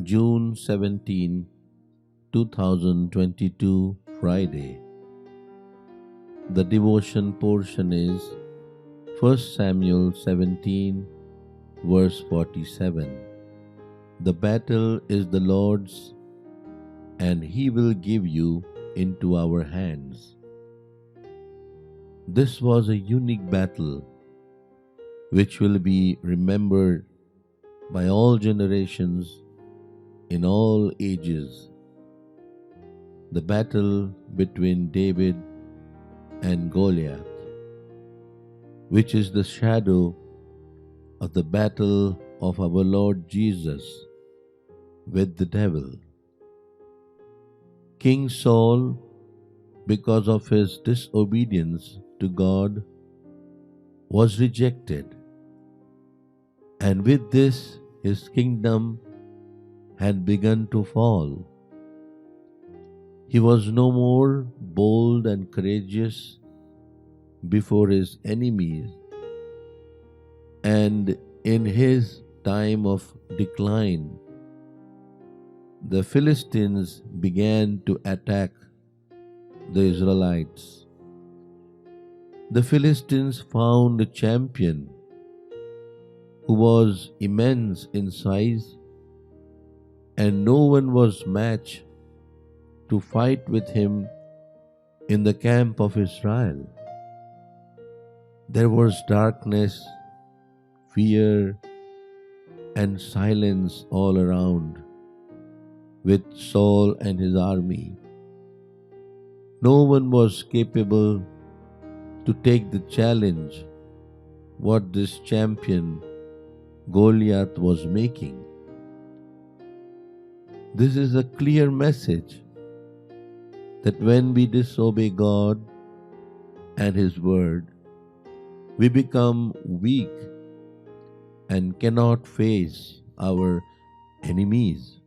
June 17, 2022, Friday. The devotion portion is 1 Samuel 17, verse 47. The battle is the Lord's, and He will give you into our hands. This was a unique battle which will be remembered by all generations in all ages. The battle between David and Goliath, which is the shadow of the battle of our Lord Jesus with the devil. King Saul, because of his disobedience to God, was rejected, and with this his kingdom had begun to fall. He was no more bold and courageous before his enemies, and in his time of decline, the Philistines began to attack the Israelites. The Philistines found a champion who was immense in size, and no one was matched to fight with him in the camp of Israel. There was darkness, fear, and silence all around with Saul and his army. No one was capable to take the challenge what this champion Goliath was making. This is a clear message that when we disobey God and His word, we become weak and cannot face our enemies.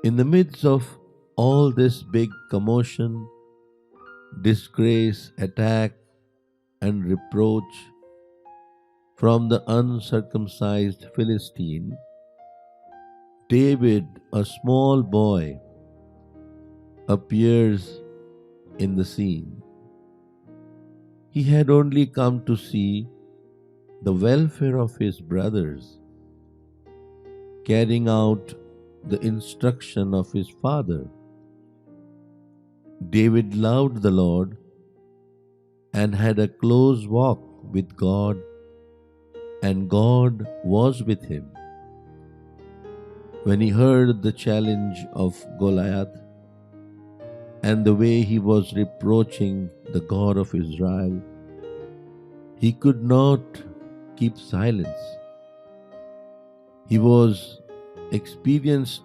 In the midst of all this big commotion, disgrace, attack, and reproach from the uncircumcised Philistine, David, a small boy, appears in the scene. He had only come to see the welfare of his brothers, carrying out the instruction of his father. David loved the Lord and had a close walk with God, and God was with him. When he heard the challenge of Goliath and the way he was reproaching the God of Israel, he could not keep silence. He was experienced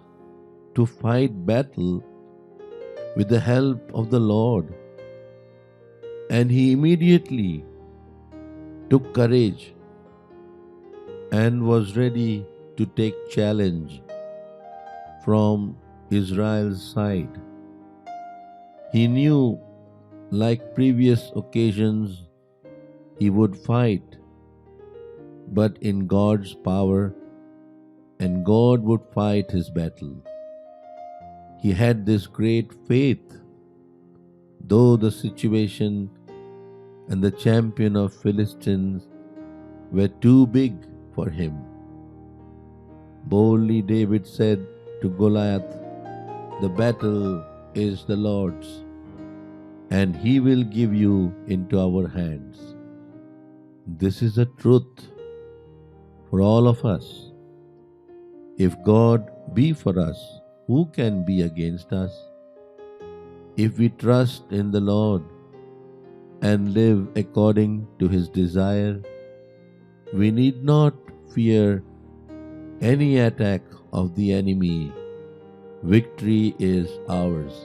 to fight battle with the help of the Lord, and he immediately took courage and was ready to take challenge from Israel's side. He knew, like previous occasions, he would fight, but in God's power, and God would fight his battle. He had this great faith, though the situation and the champion of Philistines were too big for him. Boldly David said to Goliath, "The battle is the Lord's, and He will give you into our hands." This is a truth for all of us. If God be for us, who can be against us? If we trust in the Lord and live according to His desire, we need not fear any attack of the enemy. Victory is ours.